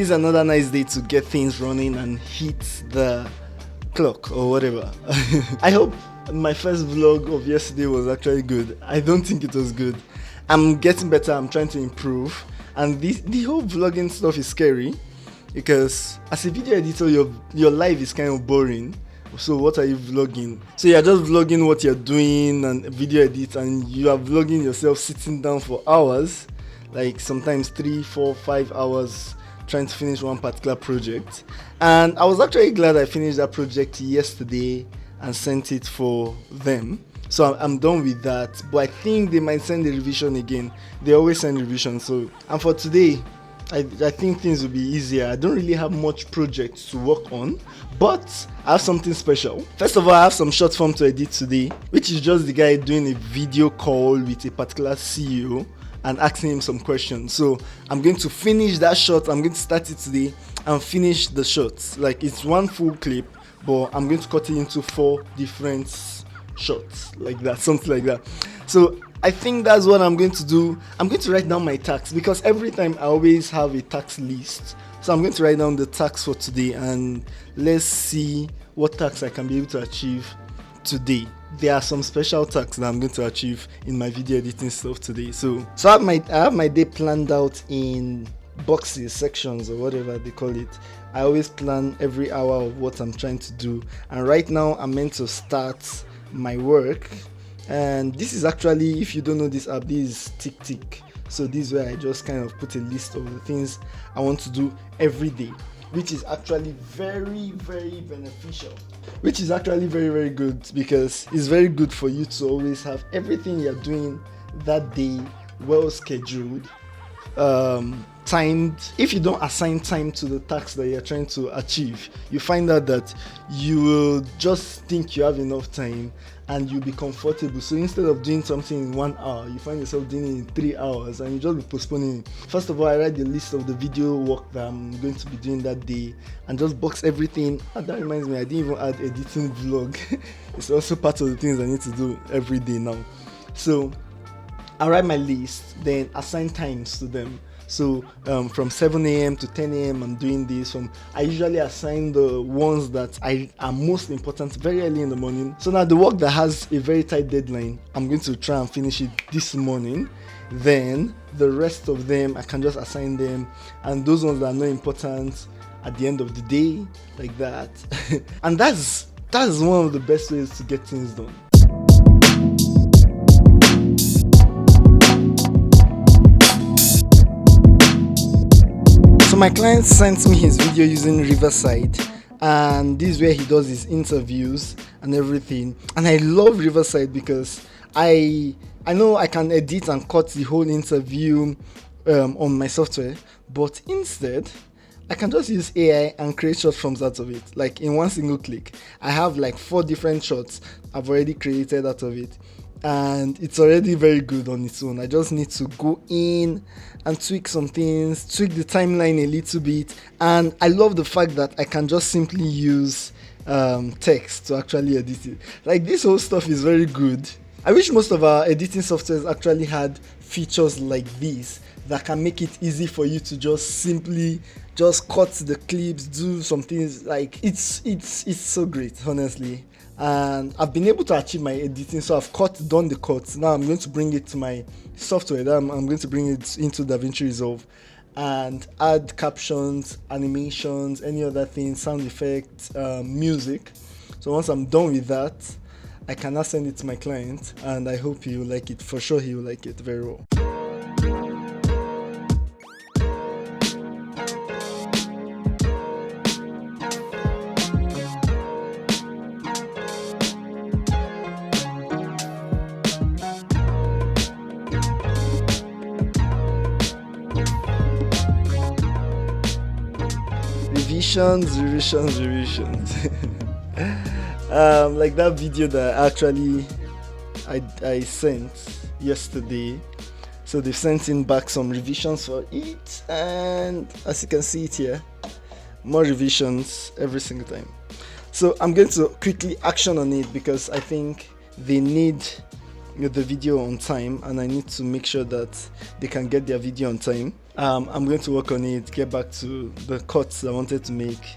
this is another nice day to get things running and hit the clock or whatever. I hope my first vlog of yesterday was actually good. I don't think it was good. I'm getting better. I'm trying to improve, and the whole vlogging stuff is scary because as a video editor, your life is kind of boring. So what are you vlogging? So you're just vlogging what you're doing and video edit, and you are vlogging yourself sitting down for hours, like sometimes 3, 4, 5 hours trying to finish one particular project. And I was actually glad I finished that project yesterday and sent it for them. So I'm done with that, but I think they might send the revision again. They always send revision. So, and for today, I think things will be easier. I don't really have much projects to work on, but I have something special. First of all, I have some short form to edit today, which is just the guy doing a video call with a particular CEO and asking him some questions. So I'm going to finish that shot. I'm going to start it today and finish the shots. Like, it's one full clip, but I'm going to cut it into 4 different shots, like that, something like that. So I think that's what I'm going to do. I'm going to write down my tasks because every time I always have a task list. So I'm going to write down the tasks for today and let's see what tasks I can be able to achieve today. There are some special tasks that I'm going to achieve in my video editing stuff today. So I have my day planned out in boxes, sections, or whatever they call it. I always plan every hour of what I'm trying to do, and right now I'm meant to start my work. And this is actually, if you don't know this app, this is Tick. So this is where I just kind of put a list of the things I want to do every day, which is actually very, very beneficial, which is actually very, very good because it's very good for you to always have everything you're doing that day well scheduled, timed. If you don't assign time to the tasks that you're trying to achieve, you find out that you will just think you have enough time and you'll be comfortable. So instead of doing something in 1 hour, you find yourself doing it in 3 hours and you just be postponing it. First of all, I write the list of the video work that I'm going to be doing that day and just box everything. And that reminds me, I didn't even add editing vlog. It's also part of the things I need to do every day now. So I write my list, then assign times to them. So from 7 a.m. to 10 a.m. I'm doing this. I usually assign the ones that are most important very early in the morning. So now the work that has a very tight deadline, I'm going to try and finish it this morning. Then the rest of them, I can just assign them. And those ones that are not important at the end of the day, like that. And that's one of the best ways to get things done. So my client sent me his video using Riverside, and this is where he does his interviews and everything. And I love Riverside because I know I can edit and cut the whole interview on my software, but instead I can just use AI and create short forms out of it, like in one single click. I have like 4 different shots I've already created out of it, and it's already very good on its own. I just need to go in and tweak some things, tweak the timeline a little bit, and I love the fact that I can just simply use text to actually edit it. Like, this whole stuff is very good. I wish most of our editing softwares actually had features like this that can make it easy for you to just simply just cut the clips, do some things. Like, it's so great, honestly. And I've been able to achieve my editing, so I've done the cuts. Now I'm going to bring it to my software. I'm going to bring it into DaVinci Resolve and add captions, animations, any other things, sound effects, music. So once I'm done with that, I can now send it to my client, and I hope he will like it. For sure he will like it very well. Revisions. Like that video that actually I sent yesterday. So they've sent in back some revisions for it, and as you can see it here, more revisions every single time. So I'm going to quickly action on it because I think they need the video on time, and I need to make sure that they can get their video on time. I'm going to work on it, get back to the cuts I wanted to make,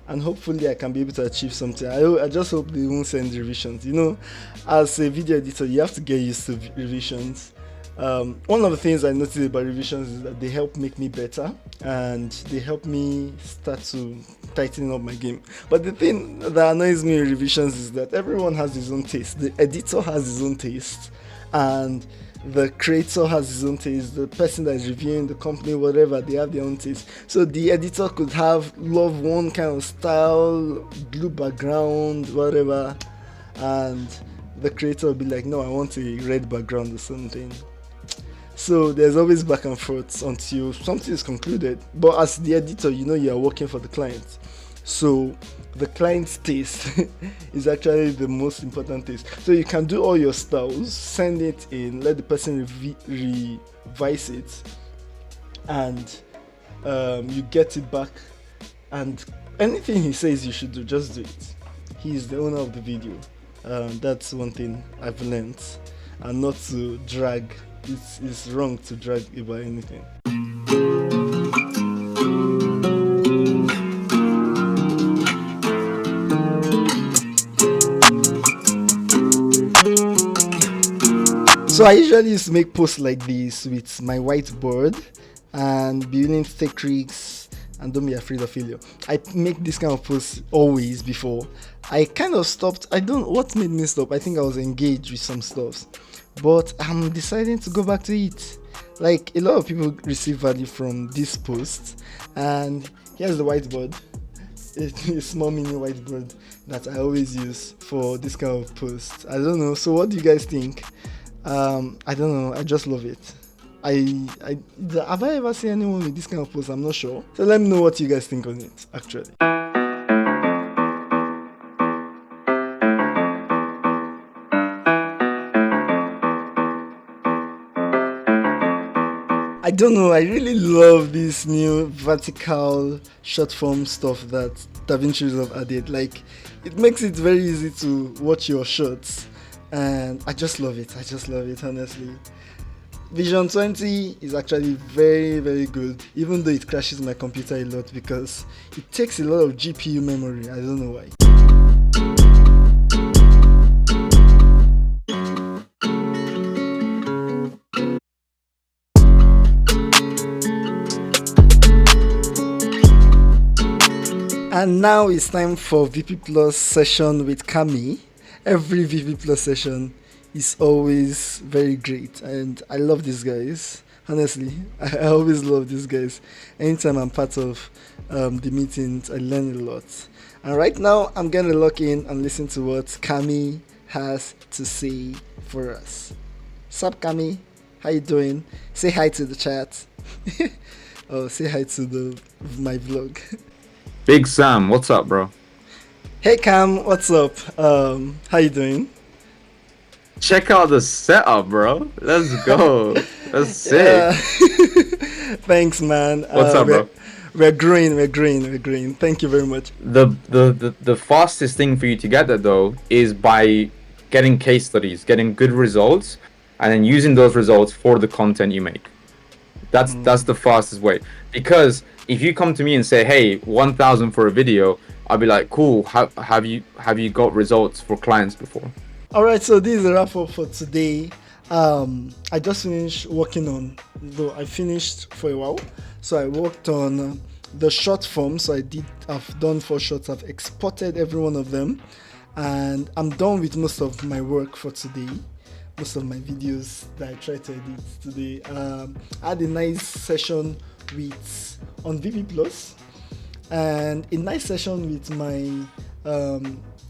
and hopefully I can be able to achieve something. I just hope they won't send revisions. You know, as a video editor, you have to get used to revisions. One of the things I noticed about revisions is that they help make me better, and they help me start to tighten up my game. But the thing that annoys me in revisions is that everyone has his own taste. The editor has his own taste, and the creator has his own taste. The person that is reviewing the company, whatever, they have their own taste. So the editor could love one kind of style, blue background, whatever, and the creator will be like, no, I want a red background or something. So there's always back and forth until something is concluded. But as the editor, you know you are working for the client. So the client's taste is actually the most important taste. So you can do all your styles, send it in, let the person revise it, and you get it back. And anything he says you should do, just do it. He is the owner of the video. That's one thing I've learned, and not to drag. It's wrong to drag about anything. So I usually used to make posts like this with my whiteboard and be willing to take risks and don't be afraid of failure. I make this kind of posts always before. I kind of stopped. What made me stop? I think I was engaged with some stuff. But I'm deciding to go back to it. Like, a lot of people receive value from this post, and here's the whiteboard. It's a small mini whiteboard that I always use for this kind of post. I don't know. So what do you guys think? I don't know. I just love it. Have I ever seen anyone with this kind of post? I'm not sure. So let me know what you guys think on it, actually. I don't know, I really love this new vertical short form stuff that DaVinci Resolve added. Like, it makes it very easy to watch your shots, and I just love it. Honestly. Vision 20 is actually very, very good, even though it crashes my computer a lot because it takes a lot of GPU memory. I don't know why. And now it's time for VP Plus session with Kami. Every VP Plus session is always very great, and I love these guys. Honestly, I always love these guys. Anytime I'm part of the meetings, I learn a lot. And right now, I'm gonna lock in and listen to what Kami has to say for us. Sup, Kami? How you doing? Say hi to the chat. Oh, say hi to my vlog. Big Sam, what's up, bro? Hey Cam, what's up? How you doing? Check out the setup, bro. Let's go. That's sick. Yeah. Thanks, man. What's up, bro? We're growing. Thank you very much. The fastest thing for you to get that though is by getting case studies, getting good results, and then using those results for the content you make. That's the fastest way. Because if you come to me and say, hey, 1,000 for a video, I'll be like, cool, have you got results for clients before? All right, so this is a wrap up for today. I just finished working on, though I finished for a while. So I worked on the short form. So I've done 4 shots. I've exported every one of them. And I'm done with most of my work for today. Most of my videos that I tried to edit today. I had a nice session on VP Plus, and a nice session with my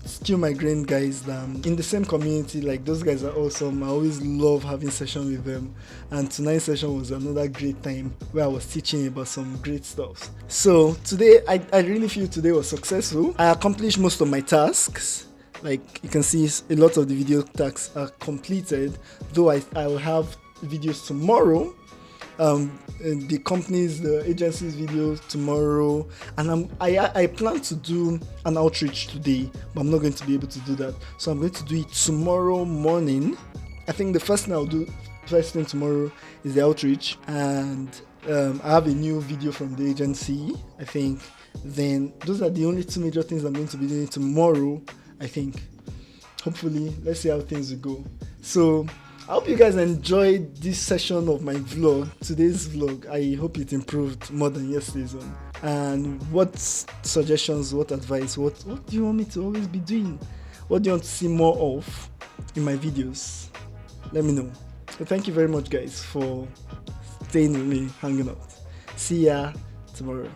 Skill Migraine guys in the same community. Like, those guys are awesome. I always love having session with them, and tonight's session was another great time where I was teaching about some great stuff. So today I really feel today was successful. I accomplished most of my tasks. Like, you can see, a lot of the video tasks are completed, though I will have videos tomorrow. The company's, the agency's video tomorrow, and I plan to do an outreach today, but I'm not going to be able to do that. So I'm going to do it tomorrow morning. I think the first thing I'll do first thing tomorrow is the outreach, and I have a new video from the agency, I think. Then those are the only two major things I'm going to be doing tomorrow, I think. Hopefully, let's see how things will go. So I hope you guys enjoyed this session of my vlog, today's vlog. I hope it improved more than yesterday's one. And what suggestions, what advice, what do you want me to always be doing? What do you want to see more of in my videos? Let me know. So thank you very much, guys, for staying with me, hanging out. See ya tomorrow.